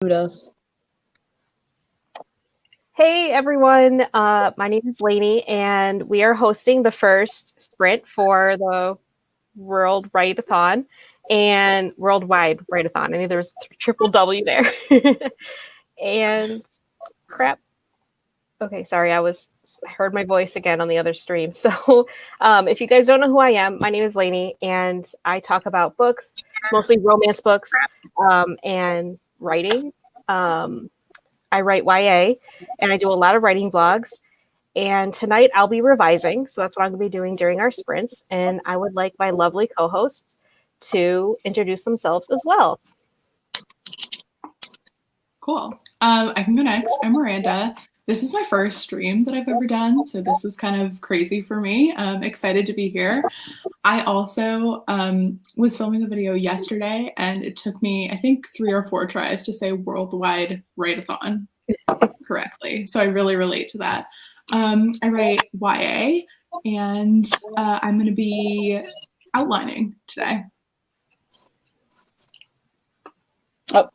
Us. Hey everyone, my name is Lainey, and we are hosting the first sprint for the World Write-a-thon and World Wide Writeathon. I think there was triple W there. And crap. Okay, sorry, I heard my voice again on the other stream. So if you guys don't know who I am, my name is Lainey, and I talk about books, mostly romance books, and writing. I write YA, and I do a lot of writing vlogs. And tonight I'll be revising, so that's what I'm going to be doing during our sprints. And I would like my lovely co-hosts to introduce themselves as well. Cool. I can go next. I'm Miranda. This is my first stream that I've ever done, so this is kind of crazy for me. I'm excited to be here. I also was filming a video yesterday, and it took me, I think, 3 or 4 tries to say World Wide Writeathon correctly. So I really relate to that. I write YA, and I'm going to be outlining today. Oh,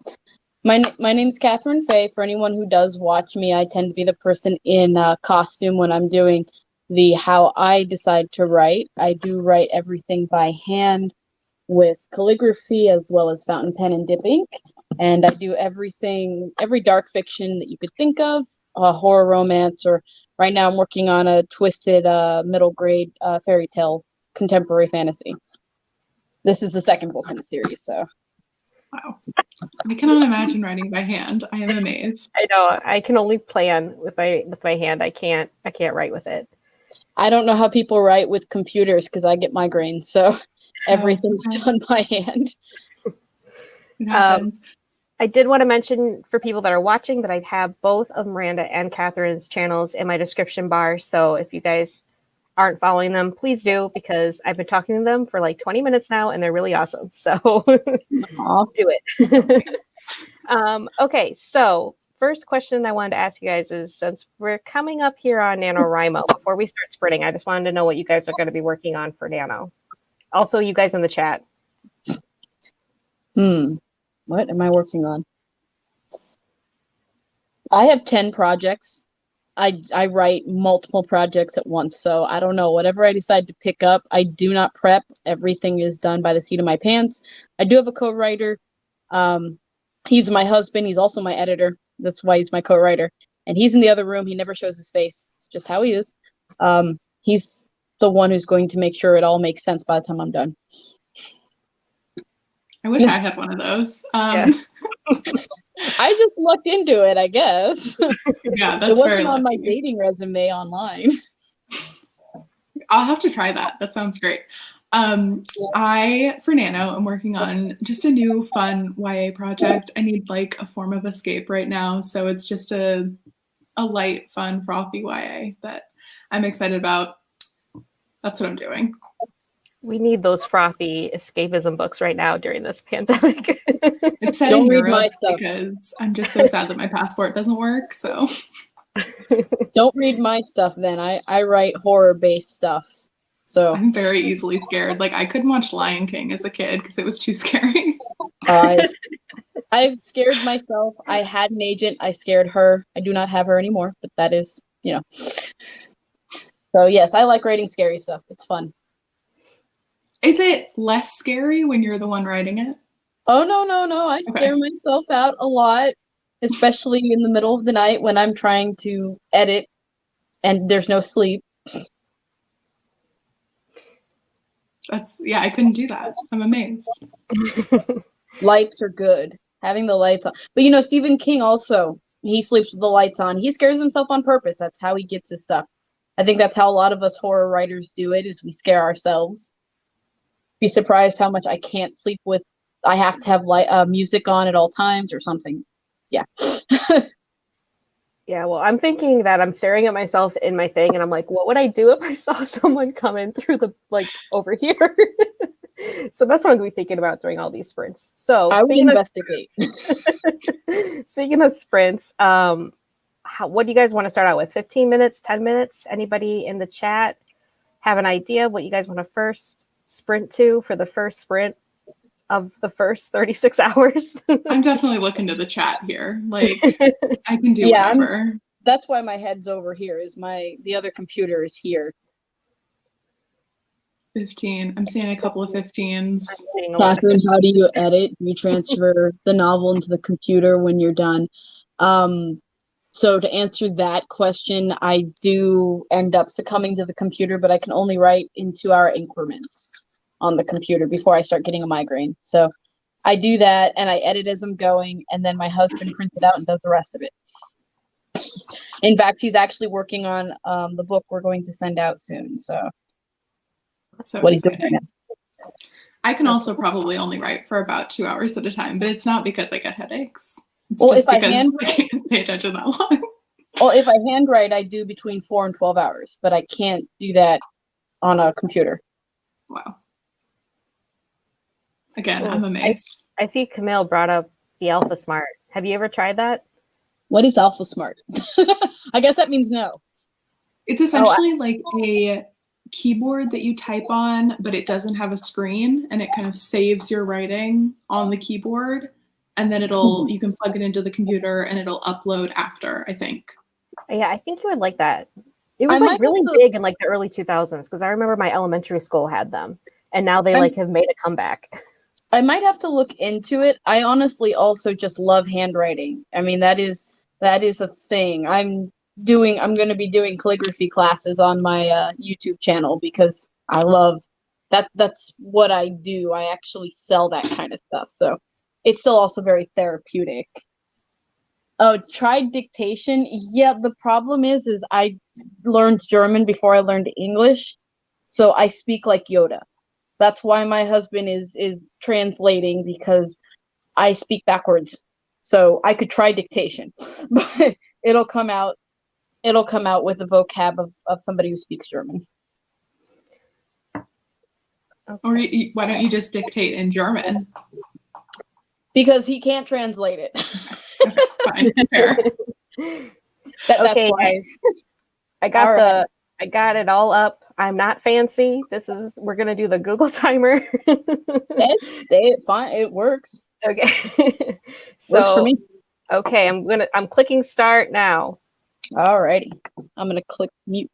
my name's Kathryn. For anyone who does watch me, I tend to be the person in costume when I'm doing the how I decide to write. I do write everything by hand with calligraphy as well as fountain pen and dip ink. And I do everything, every dark fiction that you could think of, horror, romance, or right now I'm working on a twisted middle grade fairy tales, contemporary fantasy. This is the second book in the series, so. Wow. I cannot imagine writing by hand. I am amazed. I know. I can only plan with my hand. I can't write with it. I don't know how people write with computers because I get migraines, so everything's done by hand. It happens. I did want to mention for people that are watching that I have both of Miranda and Kathryn's channels in my description bar. So if you guys aren't following them, please do, because I've been talking to them for like 20 minutes now and they're really awesome. So do it. Okay, so first question I wanted to ask you guys is, since we're coming up here on NaNoWriMo, before we start sprinting, I just wanted to know what you guys are going to be working on for Nano. Also, you guys in the chat. What am I working on? I have 10 projects. I write multiple projects at once, so I don't know. Whatever I decide to pick up, I do not prep. Everything is done by the seat of my pants. I do have a co-writer. He's my husband. He's also my editor. That's why he's my co-writer. And he's in the other room. He never shows his face. It's just how he is. He's the one who's going to make sure it all makes sense by the time I'm done. I wish I had one of those. I just looked into it, I guess. Yeah, that's it very wasn't on my lucky. dating resume online. I'll have to try that. That sounds great. For Nano, I'm working on just a new fun YA project. I need like a form of escape right now, so it's just a light, fun, frothy YA that I'm excited about. That's what I'm doing. We need those frothy escapism books right now during this pandemic. It's set in Europe because I'm just so sad that my passport doesn't work. So don't read my stuff then. I write horror-based stuff. So I'm very easily scared. Like I couldn't watch Lion King as a kid because it was too scary. I've scared myself. I had an agent. I scared her. I do not have her anymore, but that is, So yes, I like writing scary stuff. It's fun. Is it less scary when you're the one writing it? Oh, no. I scare myself out a lot, especially in the middle of the night when I'm trying to edit and there's no sleep. I couldn't do that. I'm amazed. Lights are good. Having the lights on. But Stephen King also, he sleeps with the lights on. He scares himself on purpose. That's how he gets his stuff. I think that's how a lot of us horror writers do it, is we scare ourselves. Be surprised how much I can't sleep with. I have to have music on at all times or something. Yeah. Yeah, well, I'm thinking that I'm staring at myself in my thing, and I'm like, what would I do if I saw someone coming through over here? So that's what I'm going to be thinking about during all these sprints. So I would investigate. Speaking of sprints, what do you guys want to start out with? 15 minutes, 10 minutes? Anybody in the chat have an idea of what you guys want to first sprint to for the first sprint? of the first 36 hours. I'm definitely looking to the chat here. Like, I can do Yeah, whatever. That's why my head's over here. The other computer is here. 15. I'm seeing a couple of 15s. Kathryn, how do you edit? You transfer the novel into the computer when you're done. So to answer that question, I do end up succumbing to the computer, but I can only write in 2-hour increments on the computer before I start getting a migraine. So I do that and I edit as I'm going, and then my husband prints it out and does the rest of it. In fact, he's actually working on the book we're going to send out soon. So That's so what he's doing right exciting. now. I can also probably only write for about 2 hours at a time, but it's not because I get headaches. It's Well, just if I because I can't pay attention that long. Well, if I handwrite, I do between 4 and 12 hours, but I can't do that on a computer. Wow. Again, I'm amazed. I see Camille brought up the Alpha Smart. Have you ever tried that? What is Alpha Smart? I guess that means no. It's essentially like a keyboard that you type on, but it doesn't have a screen, and it kind of saves your writing on the keyboard, and then you can plug it into the computer and it'll upload after, I think. Yeah, I think you would like that. It was like really big in like the early 2000s because I remember my elementary school had them, and now they like have made a comeback. I might have to look into it. I honestly also just love handwriting. I mean, that is a thing. I'm going to be doing calligraphy classes on my YouTube channel because I love that. That's what I do. I actually sell that kind of stuff. So it's still also very therapeutic. Oh, tried dictation. Yeah, the problem is I learned German before I learned English. So I speak like Yoda. That's why my husband is translating, because I speak backwards. So I could try dictation, but it'll come out with a vocab of somebody who speaks German. Okay. Or why don't you just dictate in German? Because he can't translate it. Okay, fine, fair. Okay, guys. I got it all up. I'm not fancy. We're gonna do the Google timer. Fine, it works. Okay. Works for me. Okay, I'm clicking start now. Alrighty. I'm gonna click mute.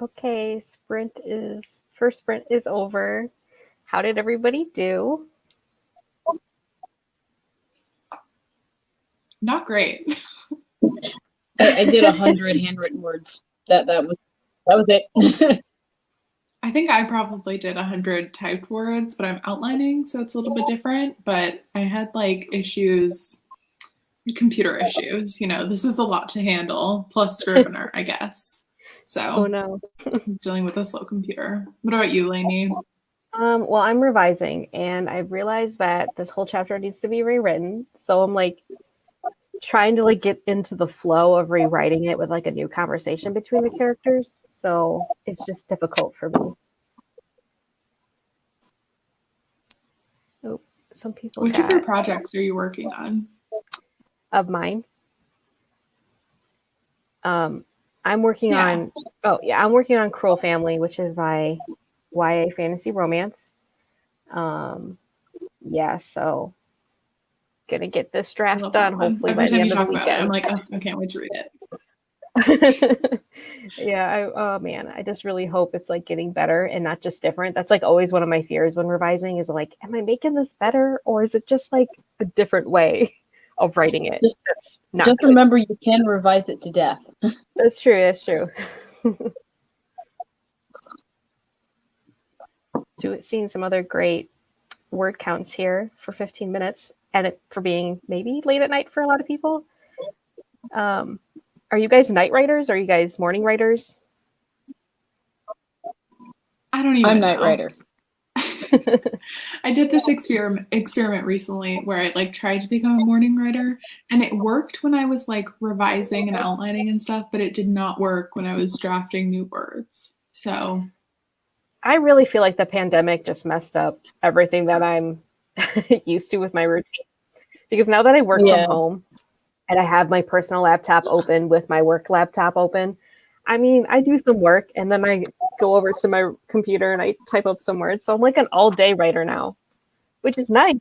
Okay, first sprint is over. How did everybody do? Not great. I did 100 handwritten words. That was it. I think I probably did 100 typed words, but I'm outlining, so it's a little bit different. But I had like computer issues. This is a lot to handle, plus Scrivener, I guess. So Oh no. I'm dealing with a slow computer. What about you, Lainey? Well, I'm revising, and I realized that this whole chapter needs to be rewritten. So I'm like trying to like get into the flow of rewriting it with like a new conversation between the characters. So it's just difficult for me. Oh, some people. Which of your projects are you working on? Of mine. I'm working on. Oh yeah, I'm working on Cruel Family, which is my YA fantasy romance. Yeah, so gonna get this draft done hopefully by the end of the weekend. I'm like, oh, I can't wait to read it. Yeah, oh man, I just really hope it's like getting better and not just different. That's like always one of my fears when revising is like, am I making this better or is it just like a different way of writing it? Just remember you can revise it to death. That's true. Seeing some other great word counts here for 15 minutes and it for being maybe late at night for a lot of people. Are you guys night writers? Are you guys morning writers? I don't even I'm know. night writer. I did this experiment recently where I like tried to become a morning writer, and it worked when I was like revising and outlining and stuff, but it did not work when I was drafting new words. So I really feel like the pandemic just messed up everything that I'm used to with my routine. Because now that I work from home and I have my personal laptop open with my work laptop open, I mean, I do some work and then I go over to my computer and I type up some words. So I'm like an all-day writer now, which is nice.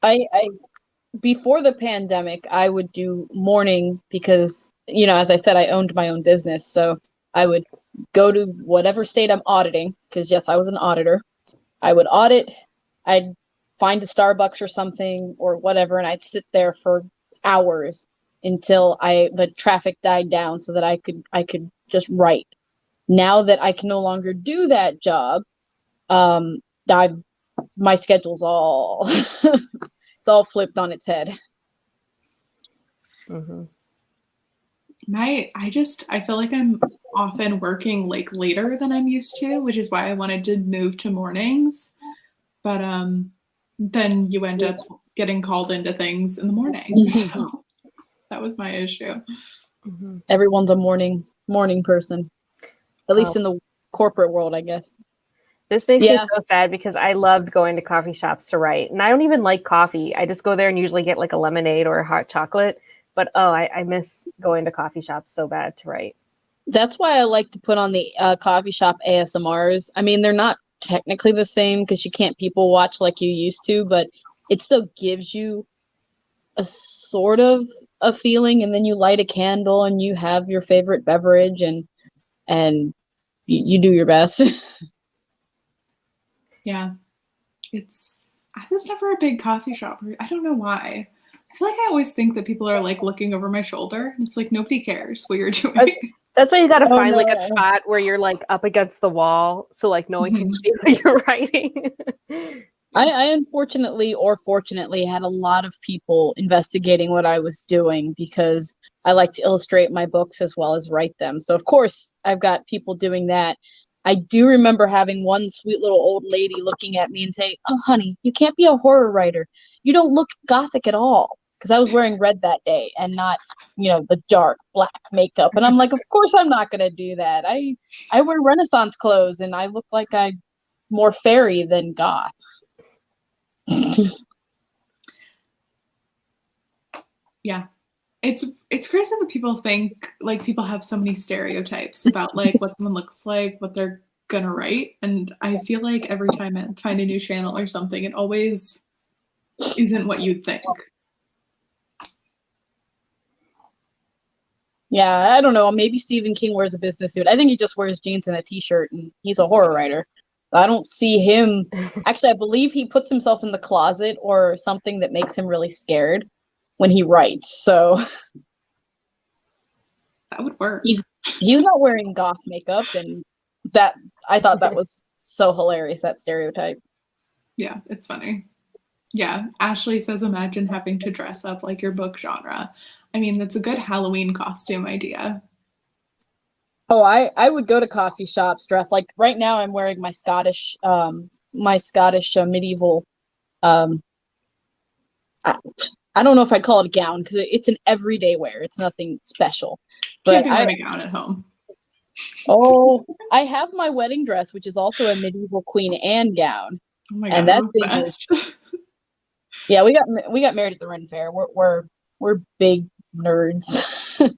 I before the pandemic, I would do morning because, as I said, I owned my own business. So I would go to whatever state I'm auditing, because yes, I was an auditor. I would audit, I'd find a Starbucks or something or whatever, and I'd sit there for hours until the traffic died down so that I could just write. Now that I can no longer do that job, my schedule's all it's all flipped on its head. Mm-hmm. I feel like I'm often working like later than I'm used to, which is why I wanted to move to mornings. But then you end up getting called into things in the morning. So that was my issue. Mm-hmm. Everyone's a morning person, at least in the corporate world, I guess. This makes me so sad because I loved going to coffee shops to write, and I don't even like coffee. I just go there and usually get like a lemonade or a hot chocolate. But I miss going to coffee shops so bad to write. That's why I like to put on the coffee shop ASMRs. I mean, they're not technically the same because you can't people watch like you used to, but it still gives you a sort of a feeling. And then you light a candle and you have your favorite beverage and you do your best. Yeah, I was never a big coffee shopper. I don't know why. I feel like I always think that people are like looking over my shoulder. And it's like nobody cares what you're doing. That's why you got to find like a spot where you're like up against the wall, so like no one can see what you're writing. I unfortunately or fortunately had a lot of people investigating what I was doing because I like to illustrate my books as well as write them. So of course I've got people doing that. I do remember having one sweet little old lady looking at me and saying, "Oh, honey, you can't be a horror writer. You don't look gothic at all." Because I was wearing red that day and not, the dark black makeup. And I'm like, of course I'm not going to do that. I wear Renaissance clothes and I look like I'm more fairy than goth. Yeah. It's crazy that people think like people have so many stereotypes about like what someone looks like, what they're gonna write. And I feel like every time I find a new channel or something, it always isn't what you'd think. Yeah, I don't know. Maybe Stephen King wears a business suit. I think he just wears jeans and a t-shirt, and he's a horror writer. I don't see him. Actually, I believe he puts himself in the closet or something that makes him really scared when he writes. So That would work. he's not wearing goth makeup, and that I thought that was so hilarious, that stereotype. Yeah, it's funny. Yeah, Ashley says, imagine having to dress up like your book genre. I mean, that's a good Halloween costume idea. Oh, I would go to coffee shops dressed like right now. I'm wearing my Scottish medieval. Um, I, I don't know if I'd call it a gown because it's an everyday wear. It's nothing special. Can't But be wearing a gown at home. I have my wedding dress, which is also a medieval Queen Anne gown. Oh my And God, that we're thing best. is, yeah, we got married at the Ren Fair. We're big nerds,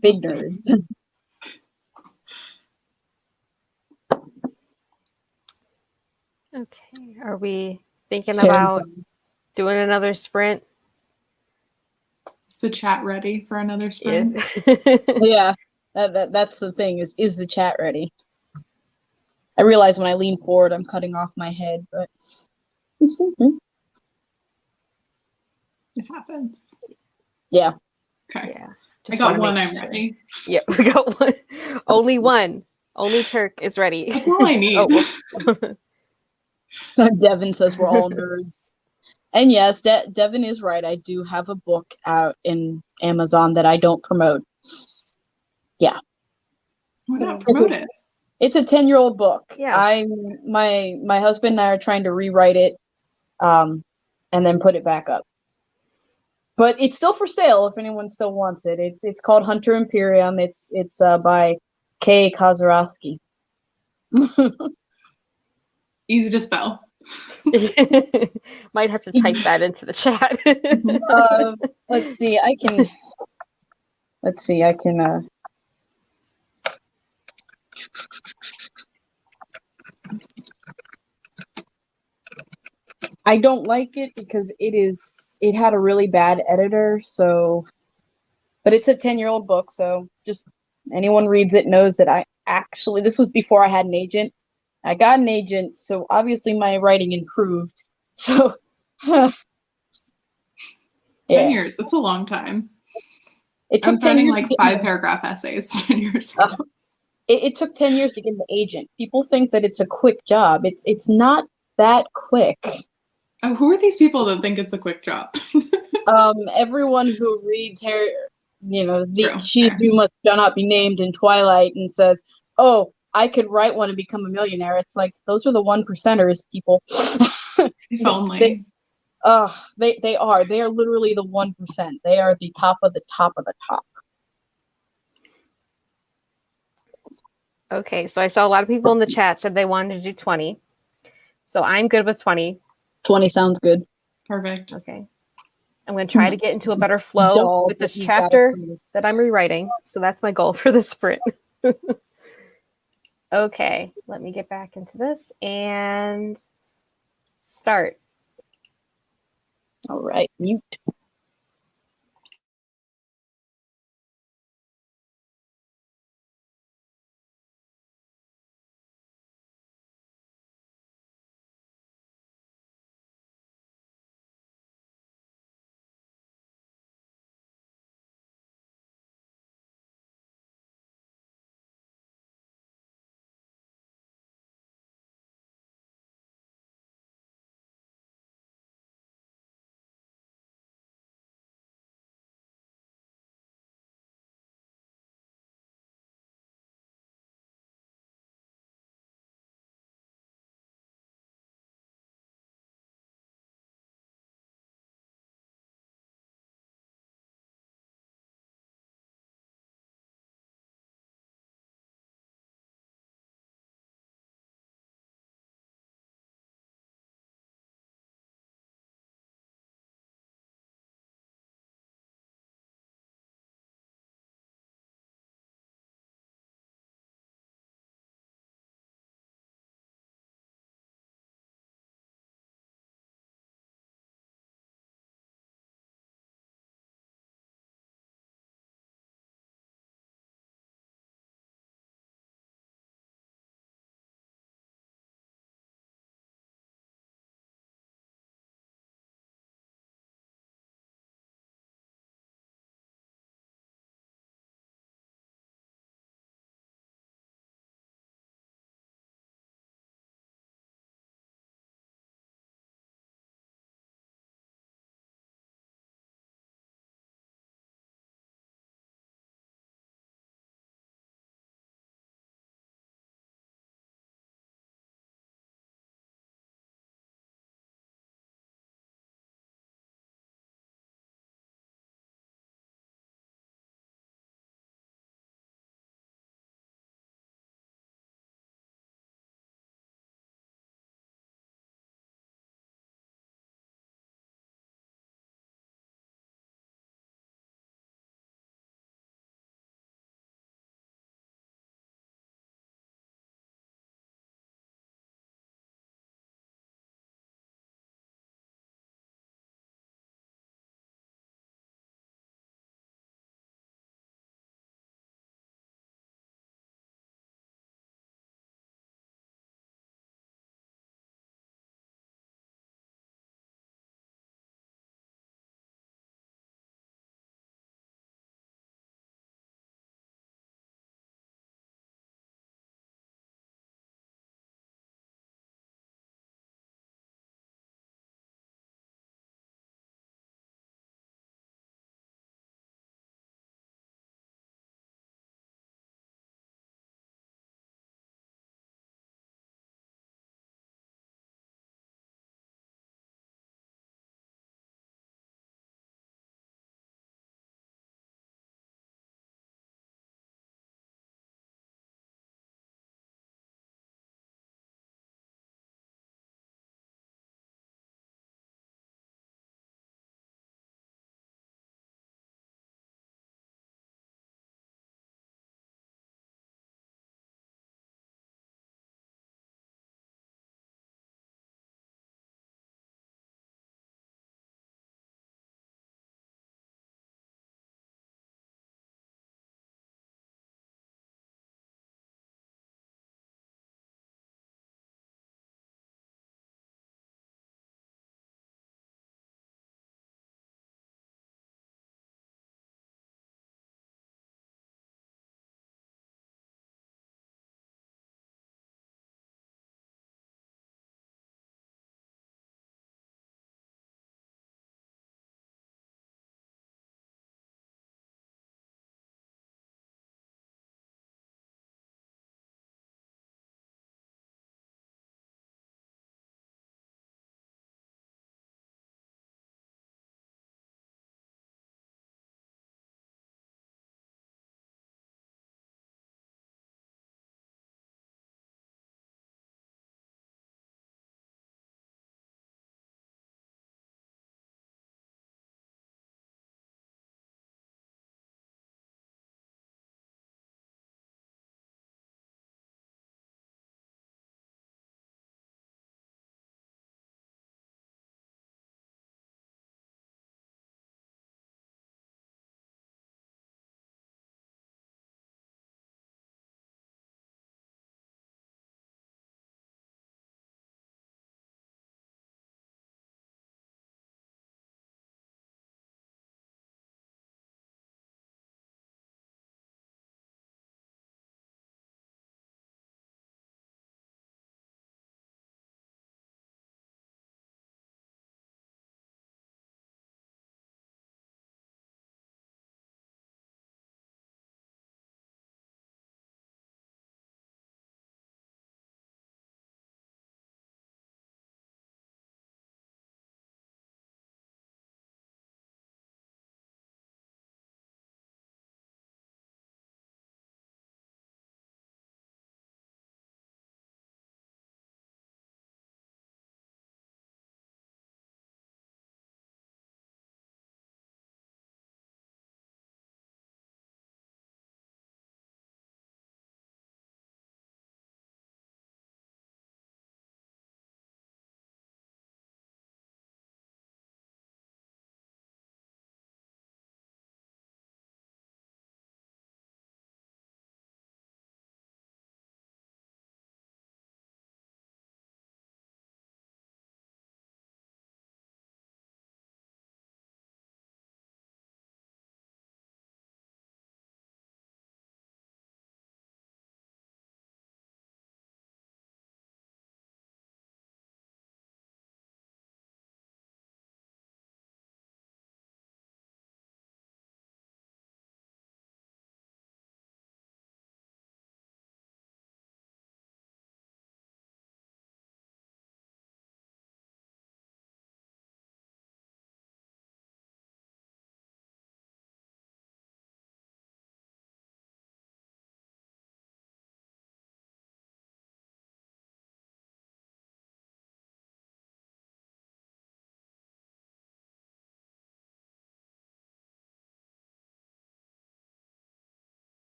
big nerds. Okay. Are we thinking Fair about enough. doing another sprint? Is the chat ready for another sprint? Yeah, that's the thing is the chat ready? I realize when I lean forward, I'm cutting off my head, but It happens. yeah. Okay. Yeah. I got one, I'm ready. Yeah, we got one. Only one. Only Turk is ready. That's all I need. Devin says we're all nerds. And yes, Devin is right. I do have a book out in Amazon that I don't promote. Yeah. Why not promote it? It's a 10-year-old book. Yeah. My husband and I are trying to rewrite it and then put it back up. But it's still for sale if anyone still wants it. It's called Hunter Imperium. It's by Kay Kozarowski. Easy to spell. Might have to type that into the chat. Let's see. I can. I don't like it because it had a really bad editor, so but it's a 10-year-old book, so just anyone reads it knows that this was before I had an agent. I got an agent, so obviously my writing improved. So 10 yeah. years, that's a long time. It took I'm 10 writing years like to get 5-paragraph essays 10 years ago. it took 10 years to get an agent. People think that it's a quick job. It's not that quick. Oh, who are these people that think it's a quick job? Everyone who reads Harry, True, she fair. who must shall not be named in Twilight and says, "Oh, I could write one and become a millionaire." It's like those are the 1%ers, people. If only. They are literally the 1%. They are the top of the top of the top. Okay, so I saw a lot of people in the chat said they wanted to do 20. So I'm good with 20. 20 sounds good. Perfect. Okay. I'm going to try to get into a better flow with this chapter that I'm rewriting. So that's my goal for this sprint. Okay, let me get back into this and start. All right, mute.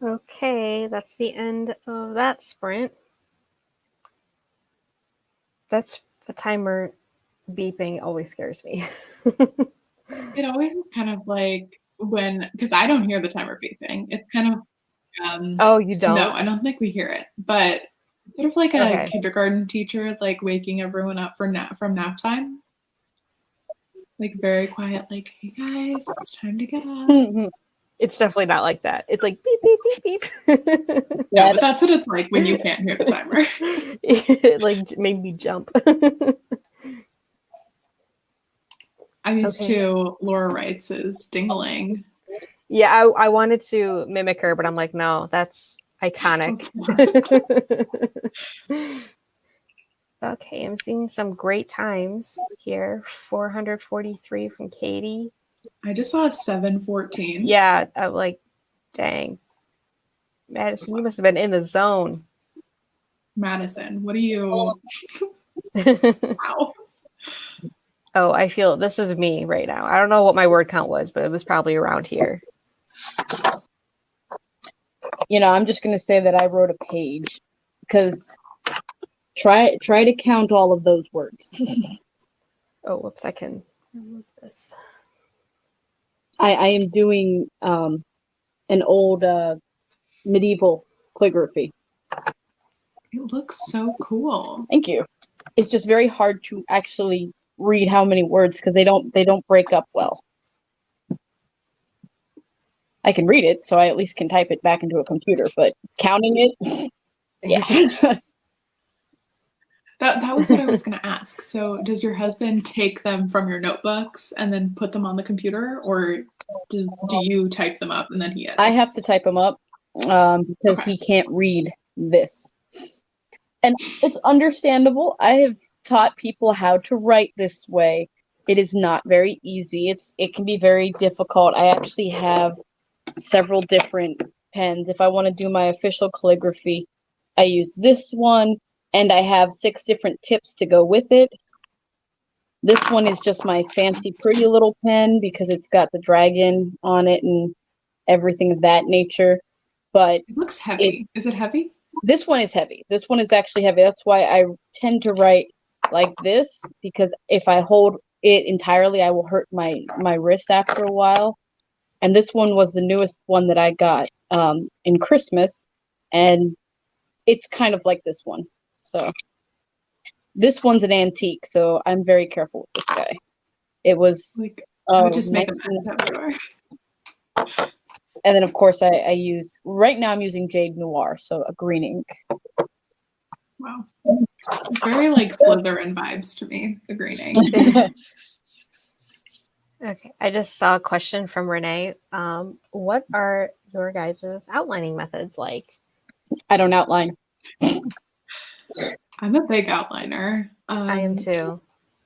Okay, that's the end of that sprint. That's the timer beeping always scares me. It always is kind of like because I don't hear the timer beeping. It's kind of, Oh, you no, don't? I don't think we hear it, but it's sort of like a Okay. kindergarten teacher, like waking everyone up from nap time. Like very quiet, like, hey guys, it's time to get up. It's definitely not like that. It's like beep, beep, beep, beep. No, Yeah, but that's what it's like when you can't hear the timer. It like made me jump. I'm used Okay. to Laura Wright's Ding-a-ling. Yeah, I wanted to mimic her, but I'm like, no, that's iconic. Okay, I'm seeing some great times here. 443 from Katie. I just saw a 7:14. Yeah, I'm like, dang. Madison, you must have been in the zone. Madison, what are you? Wow. Oh, I feel this is me right now. I don't know what my word count was, but it was probably around here. I'm just gonna say that I wrote a page because try to count all of those words. Oh, whoops, I can remove this. I am doing an old medieval calligraphy. It looks so cool. Thank you. It's just very hard to actually read how many words because they don't break up well. I can read it, so I at least can type it back into a computer, but counting it, yeah. That was what I was going to ask. So, does your husband take them from your notebooks and then put them on the computer, or do you type them up and then he edits? I have to type them up because he can't read this. And it's understandable. I have taught people how to write this way. It is not very easy. It can be very difficult. I actually have several different pens. If I want to do my official calligraphy, I use this one, and I have 6 different tips to go with it. This one is just my fancy pretty little pen because it's got the dragon on it and everything of that nature. But it looks heavy. Is it heavy? This one is heavy. This one is actually heavy. That's why I tend to write like this, because if I hold it entirely, I will hurt my wrist after a while. And this one was the newest one that I got in Christmas, and it's kind of like this one. So this one's an antique, so I'm very careful with this guy. It was I would just make a mess everywhere. And then of course I use, right now I'm using Jade Noir, so a green ink. Wow. It's very like Slytherin vibes to me, the green ink. Okay, I just saw a question from Renee. What are your guys' outlining methods like? I don't outline. I'm a big outliner. I am too.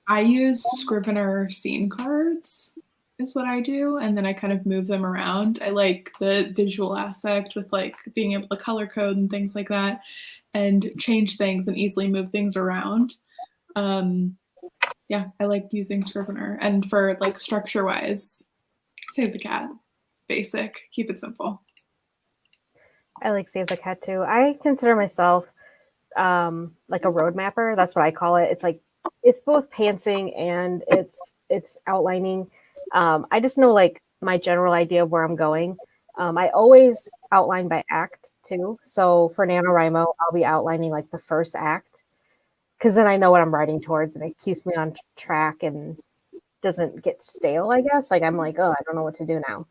I use Scrivener scene cards is what I do, and then I kind of move them around. I like the visual aspect with like being able to color code and things like that, and change things and easily move things around. Yeah, I like using Scrivener. And for like structure wise, Save the Cat. Basic, keep it simple. I like Save the Cat too. I consider myself like a road mapper. That's what I call it. It's like it's both pantsing and it's outlining. I just know like my general idea of where I'm going. I always outline by act too. So for NaNoWriMo, I'll be outlining like the first act, because then I know what I'm writing towards and it keeps me on track and doesn't get stale, I guess. Like I'm like, oh, I don't know what to do now.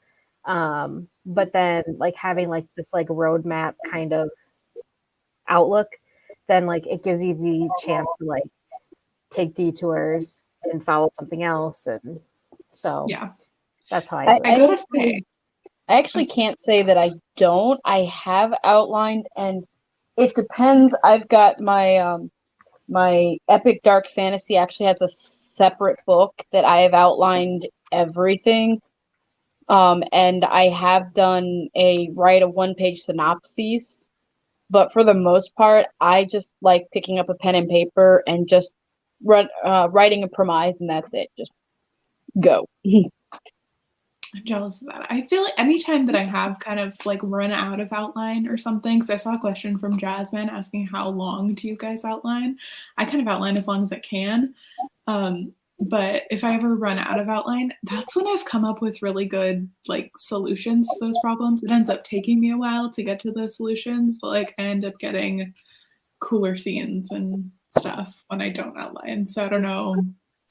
But then like having like this like roadmap kind of outlook, then like it gives you the chance to like take detours and follow something else. And so yeah, that's how I do it. I gotta say, I actually can't say that I don't. I have outlined, and it depends. I've got my my Epic Dark Fantasy actually has a separate book that I have outlined everything. And I have done write a one-page synopsis, but for the most part, I just like picking up a pen and paper and just writing a premise, and that's it. Just go. I'm jealous of that. I feel like anytime that I have kind of like run out of outline or something, because I saw a question from Jasmine asking how long do you guys outline? I kind of outline as long as I can. But if I ever run out of outline, that's when I've come up with really good like solutions to those problems. It ends up taking me a while to get to those solutions, but like I end up getting cooler scenes and stuff when I don't outline. So I don't know,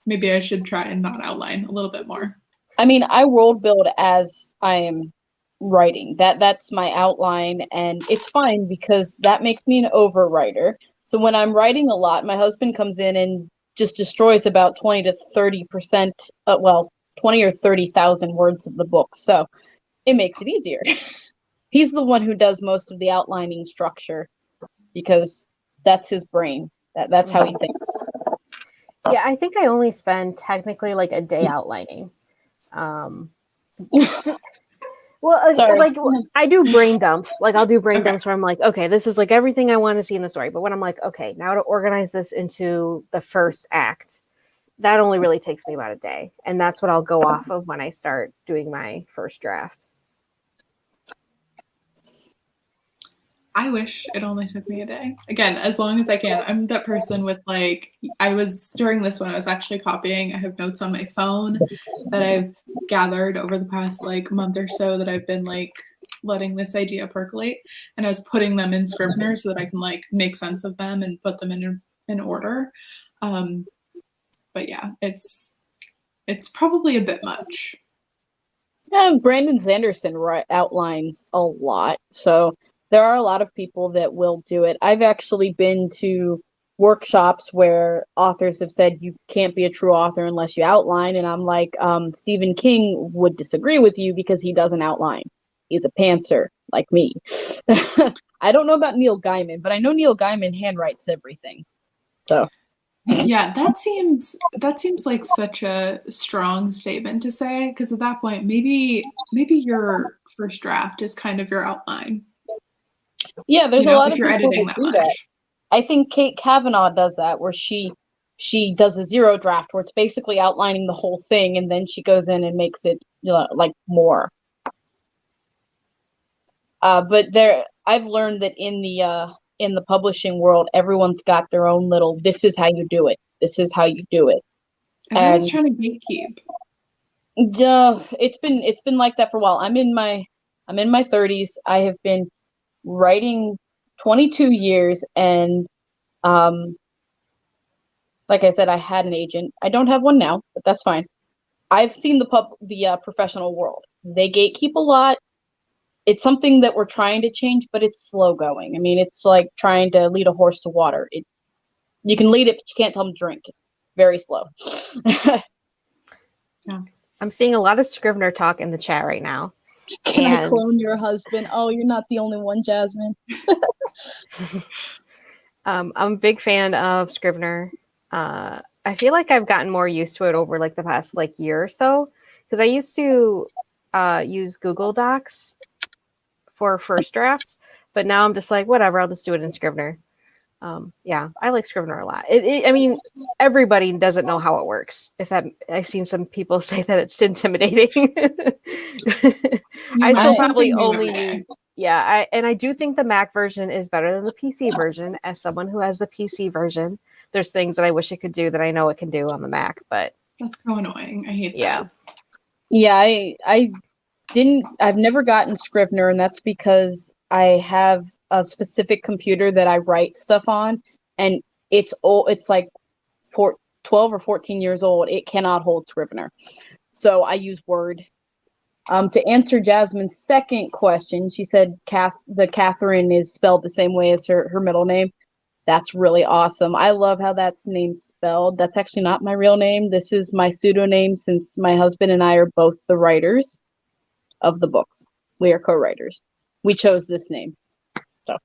maybe I should try and not outline a little bit more. I mean, I world build as I am writing. That's my outline, and it's fine because that makes me an overwriter. So when I'm writing a lot, my husband comes in and just destroys about 20 to 30%, 20 or 30,000 words of the book. So it makes it easier. He's the one who does most of the outlining structure because that's his brain. That's how he thinks. Yeah, I think I only spend technically like a day outlining. Well, Sorry. like I do brain dumps. Like I'll do brain dumps where I'm like, okay, this is like everything I want to see in the story. But when I'm like, okay, now to organize this into the first act, that only really takes me about a day. And that's what I'll go off of when I start doing my first draft. I wish it only took me a day. Again, as long as I can. I'm that person with like, during this one, I was actually copying. I have notes on my phone that I've gathered over the past like month or so that I've been like letting this idea percolate. And I was putting them in Scrivener so that I can like make sense of them and put them in order. But yeah, it's probably a bit much. Brandon Sanderson outlines a lot. So there are a lot of people that will do it. I've actually been to workshops where authors have said you can't be a true author unless you outline. And I'm like, Stephen King would disagree with you because he doesn't outline. He's a pantser like me. I don't know about Neil Gaiman, but I know Neil Gaiman handwrites everything. So yeah, that seems like such a strong statement to say, because at that point, maybe your first draft is kind of your outline. Yeah, there's a lot of people editing that do that. I think Kate Kavanaugh does that, where she does a zero draft, where it's basically outlining the whole thing, and then she goes in and makes it like more. But I've learned that in the publishing world, everyone's got their own little. This is how you do it. This is how you do it. Everyone's trying to gatekeep. Yeah, it's been like that for a while. I'm in my 30s. I have been writing 22 years, and like I said, I had an agent. I don't have one now, but that's fine. I've seen the professional world. They gatekeep a lot. It's something that we're trying to change, but it's slow going. I mean, it's like trying to lead a horse to water. You can lead it, but you can't tell them to drink. Very slow. Yeah. I'm seeing a lot of Scrivener talk in the chat right now. Can I clone your husband? Oh, you're not the only one, Jasmine. I'm a big fan of Scrivener. I feel like I've gotten more used to it over like the past like year or so, because I used to use Google Docs for first drafts, but now I'm just like, whatever, I'll just do it in Scrivener. Yeah, I like Scrivener a lot. I mean, everybody doesn't know how it works. I've seen some people say that it's intimidating. I still probably only use, I do think the Mac version is better than the PC version. As someone who has the PC version, there's things that I wish it could do that I know it can do on the Mac, but that's so annoying. I hate that. Yeah, I've never gotten Scrivener, and that's because I have a specific computer that I write stuff on, and it's like 12 or 14 years old. It cannot hold Scrivener. So I use Word. To answer Jasmine's second question, she said the Kathryn is spelled the same way as her middle name. That's really awesome. I love how that's name spelled. That's actually not my real name. This is my pseudonym, since my husband and I are both the writers of the books. We are co-writers. We chose this name. So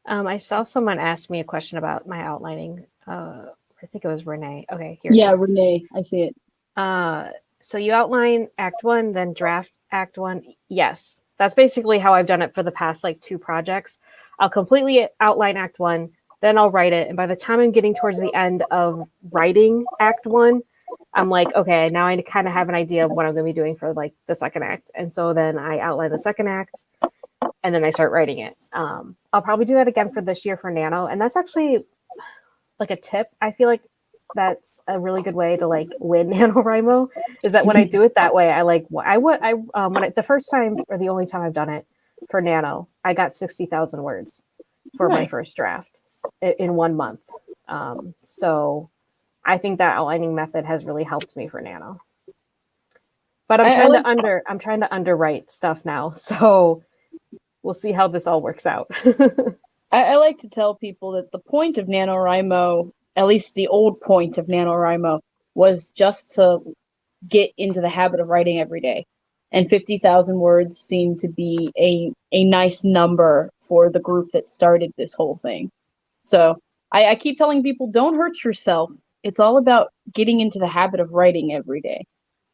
I saw someone ask me a question about my outlining. I think it was Renee. Okay, here. Yeah, Renee, I see it. So you outline Act 1, then draft Act 1. Yes, that's basically how I've done it for the past like 2 projects. I'll completely outline Act 1, then I'll write it, and by the time I'm getting towards the end of writing Act 1, I'm like, okay, now I kind of have an idea of what I'm going to be doing for like the second act. And so then I outline the second act and then I start writing it. I'll probably do that again for this year for Nano. And that's actually like a tip. I feel like that's a really good way to like win NaNoWriMo is that when I do it that way, the first time or the only time I've done it for Nano, I got 60,000 words for my first draft in 1 month. So I think that outlining method has really helped me for Nano. But I'm trying to underwrite stuff now. So we'll see how this all works out. I like to tell people that the point of NaNoWriMo, at least the old point of NaNoWriMo, was just to get into the habit of writing every day. And 50,000 words seemed to be a nice number for the group that started this whole thing. So I keep telling people, don't hurt yourself. It's all about getting into the habit of writing every day.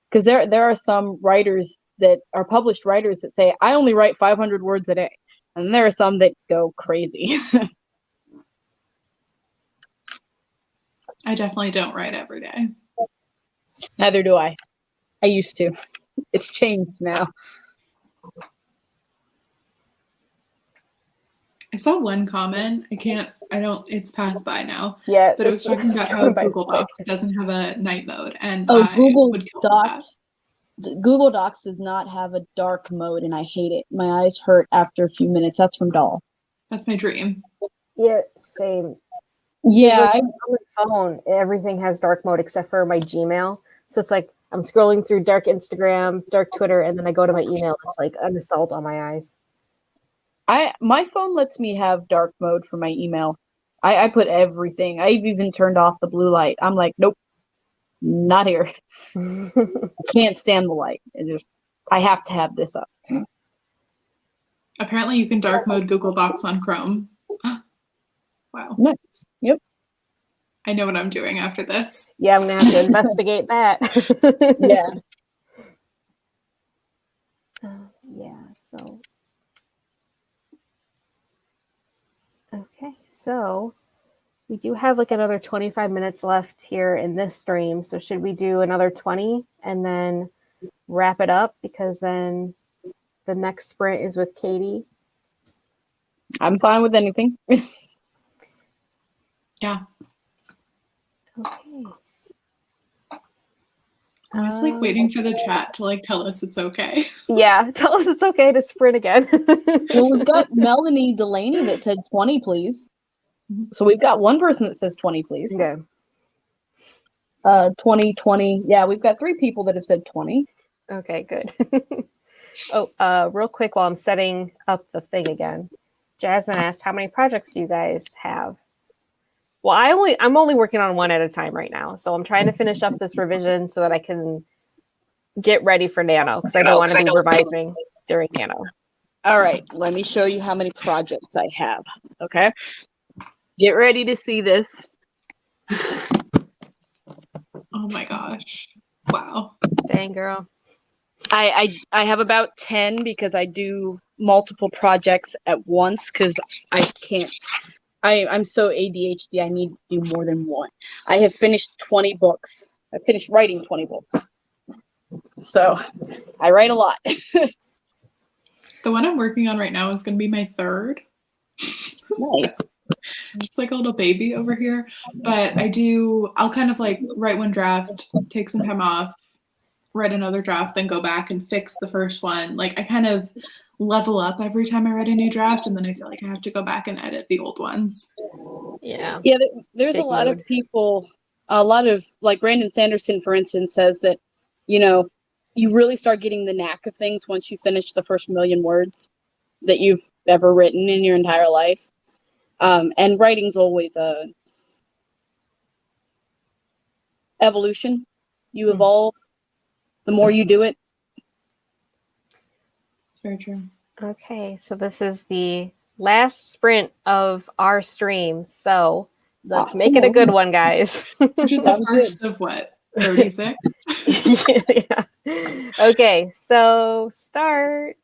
Because there are some writers that are published writers that say, I only write 500 words a day. And there are some that go crazy. I definitely don't write every day. Neither do I. I used to. It's changed now. I saw one comment. It's passed by now. Yeah. But it was talking about how Google Docs doesn't have a night mode. And Google Docs. Google Docs does not have a dark mode, and I hate it. My eyes hurt after a few minutes. That's from Doll. That's my dream. Yeah, same. Yeah. Like, on my phone, everything has dark mode except for my Gmail. So it's like I'm scrolling through dark Instagram, dark Twitter, and then I go to my email. It's like an assault on my eyes. My phone lets me have dark mode for my email. I put everything. I've even turned off the blue light. I'm like, nope, not here. Can't stand the light. I have to have this up. Apparently you can dark mode Google Docs on Chrome. Wow. Nice. Yep. I know what I'm doing after this. Yeah, I'm gonna have to investigate that. Yeah. Yeah, so. Okay, so we do have like another 25 minutes left here in this stream. So should we do another 20 and then wrap it up? Because then the next sprint is with Katie. I'm fine with anything. Yeah. Okay. I was like waiting for the chat to like tell us it's okay. Yeah, tell us it's okay to sprint again. Well, we've got Melanie Delaney that said 20, please. So we've got one person that says 20, please. Okay. 20, 20. Yeah, we've got 3 people that have said 20. Okay, good. Real quick while I'm setting up the thing again. Jasmine asked, how many projects do you guys have? Well, I'm only working on one at a time right now. So I'm trying to finish up this revision so that I can get ready for Nano because I don't want to be revising during Nano. All right, let me show you how many projects I have. Okay. Get ready to see this. Oh my gosh. Wow. Dang, girl. I have about 10 because I do multiple projects at once because I can't. I'm so ADHD, I need to do more than one. I have finished 20 books. I finished writing 20 books. So I write a lot. The one I'm working on right now is going to be my 3rd. Nice. It's like a little baby over here. But I'll kind of like write one draft, take some time off, write another draft, then go back and fix the first one. Like I kind of level up every time I write a new draft, and then I feel like I have to go back and edit the old ones. Yeah. Yeah, there's a lot of people, like Brandon Sanderson, for instance, says that, you really start getting the knack of things once you finish the first 1,000,000 words that you've ever written in your entire life. And writing's always a evolution. You evolve the more you do it. It's very true. Okay, so this is the last sprint of our stream. So let's make it a good one, guys. Which is the first of what? 36? Yeah. Okay, so start.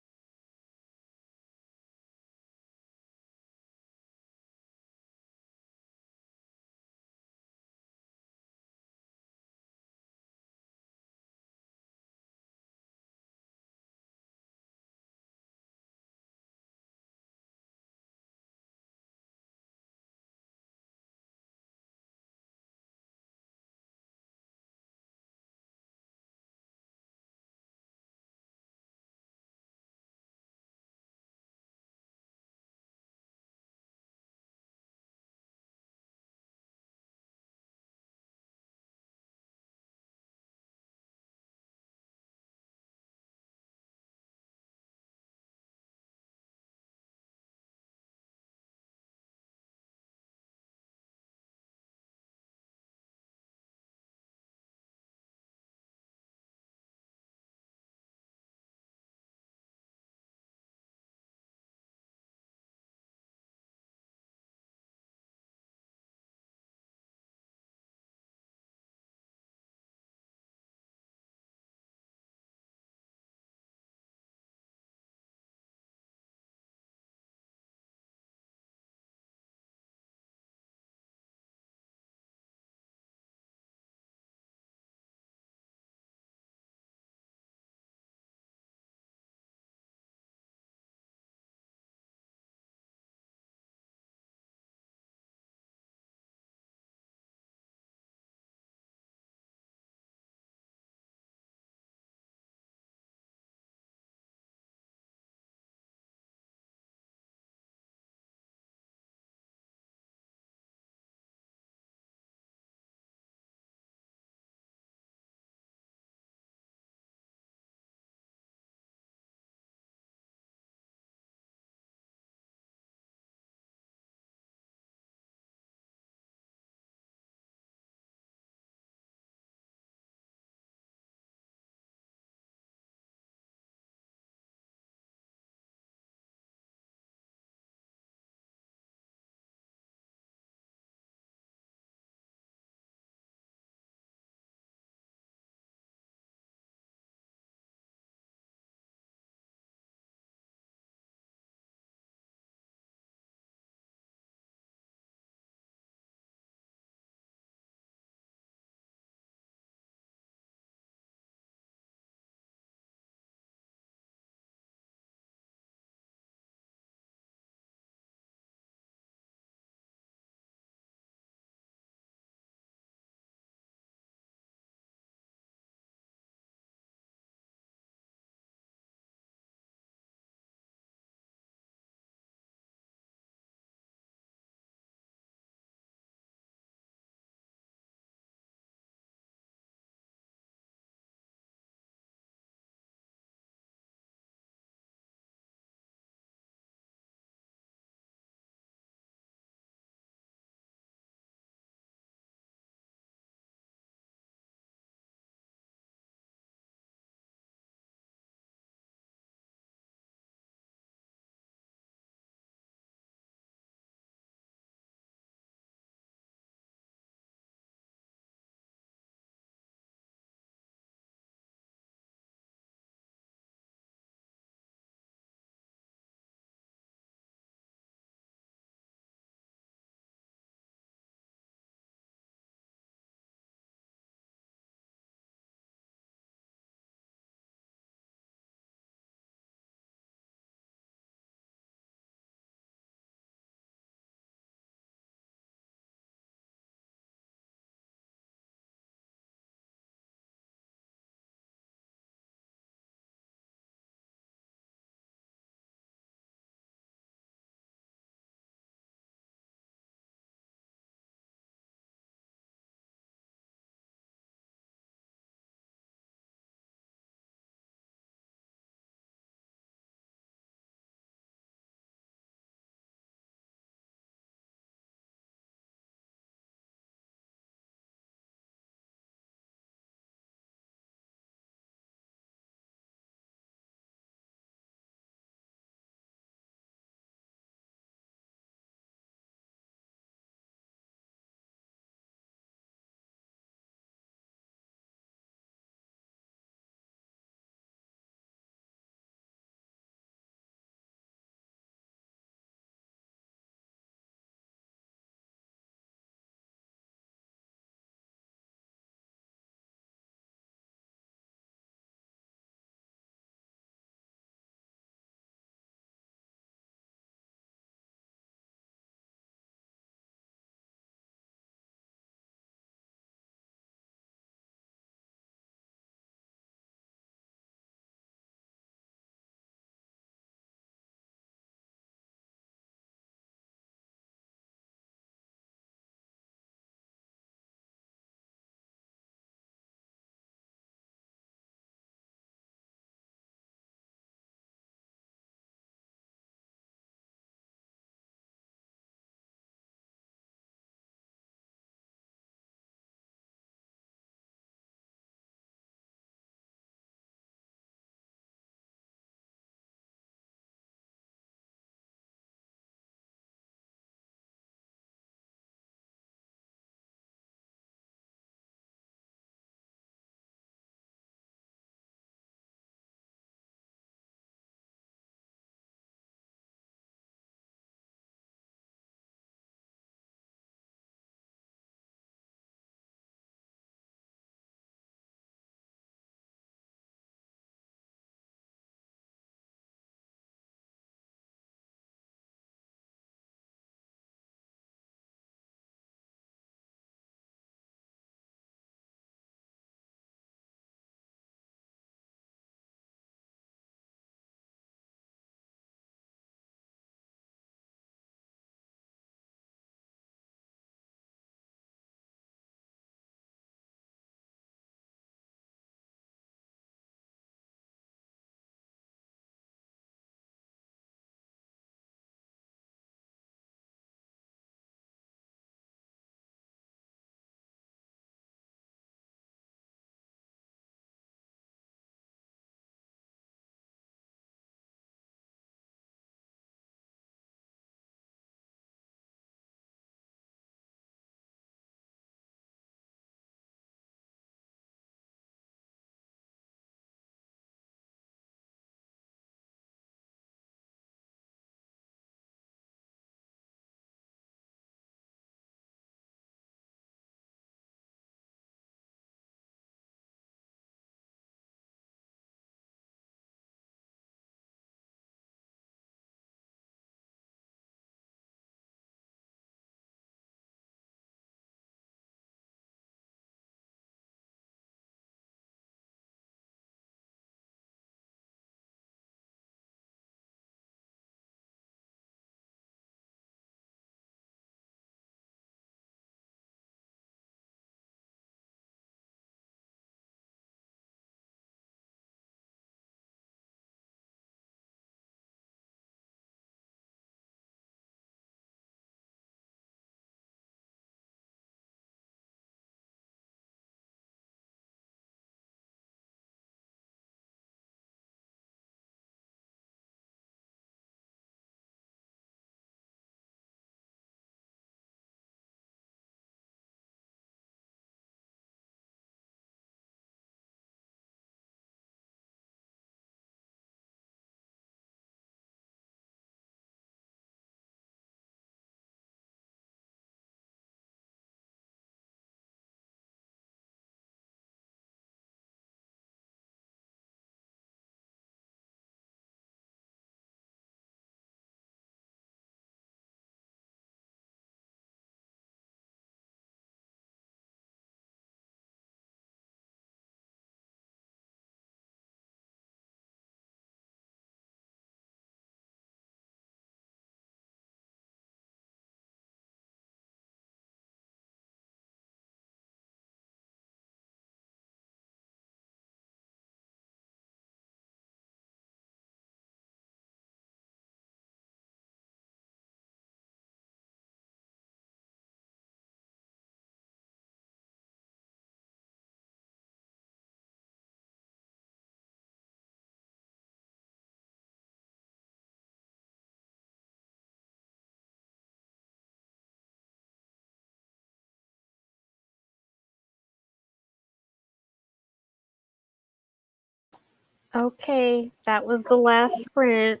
Okay, that was the last sprint.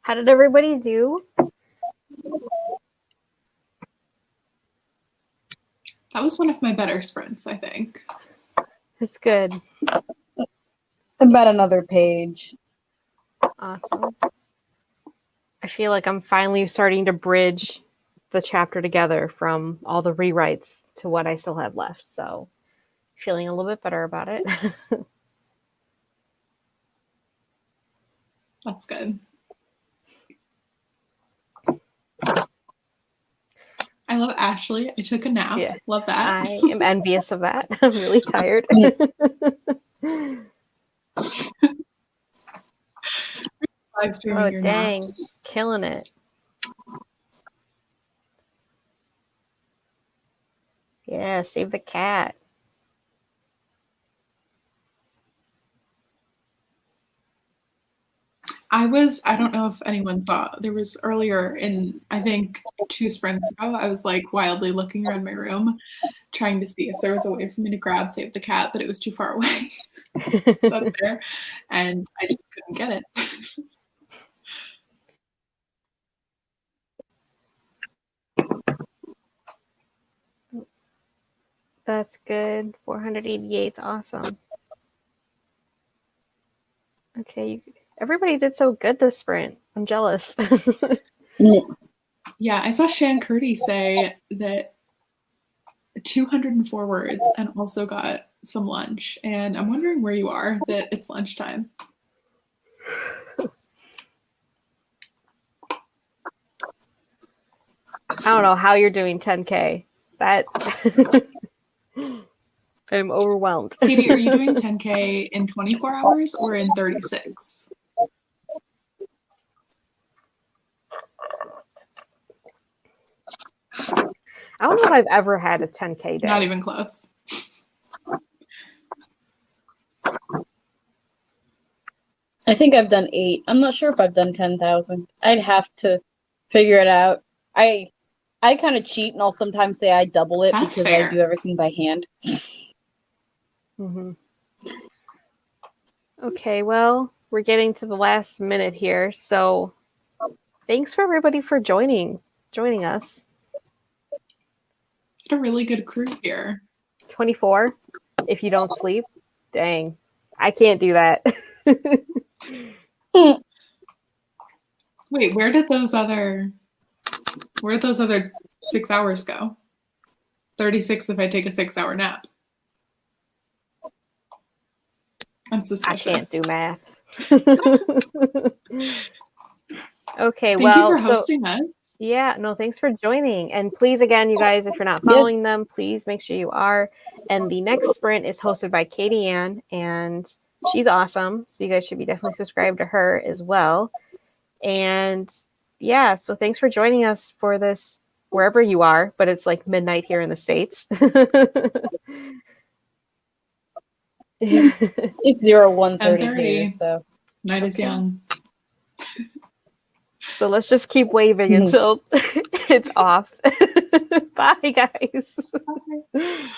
How did everybody do? That was one of my better sprints, I think. It's good. About another page. Awesome. I feel like I'm finally starting to bridge the chapter together from all the rewrites to what I still have left. So feeling a little bit better about it. That's good. I love Ashley. I took a nap. Yeah. Love that. I am envious of that. I'm really tired. Live streaming Oh, your dang. naps. Killing it. Yeah, save the cat. I don't know if anyone saw, there was earlier in, I think 2 sprints ago, I was like wildly looking around my room, trying to see if there was a way for me to grab Save the Cat, but it was too far away. It's up there, and I just couldn't get it. That's good. 488 is awesome. Okay, everybody did so good this sprint. I'm jealous. Yeah, I saw Shan Curdy say that 204 words and also got some lunch. And I'm wondering where you are, that it's lunchtime. I don't know how you're doing 10K. That I'm overwhelmed. Katie, are you doing 10K in 24 hours or in 36? I don't know if I've ever had a 10K day. Not even close. I think I've done 8. I'm not sure if I've done 10,000. I'd have to figure it out. I kind of cheat and I'll sometimes say I double it That's because fair. I do everything by hand. Mm-hmm. Okay, well, we're getting to the last minute here, so thanks for everybody for joining us. Got a really good crew here. 24 if you don't sleep. Dang, I can't do that. Wait, where did those other 6 hours go? 36 if I take a 6-hour nap. I'm suspicious. I can't do math. Okay, Thank well, you for hosting us. Yeah, no, thanks for joining. And please, again, you guys, if you're not following them, please make sure you are. And the next sprint is hosted by Katie Ann, and she's awesome. So you guys should be definitely subscribed to her as well. And yeah, so thanks for joining us for this wherever you are, but it's like midnight here in the States. It's 01:30 here, so night is young. So let's just keep waving until it's off. Bye, guys. Bye.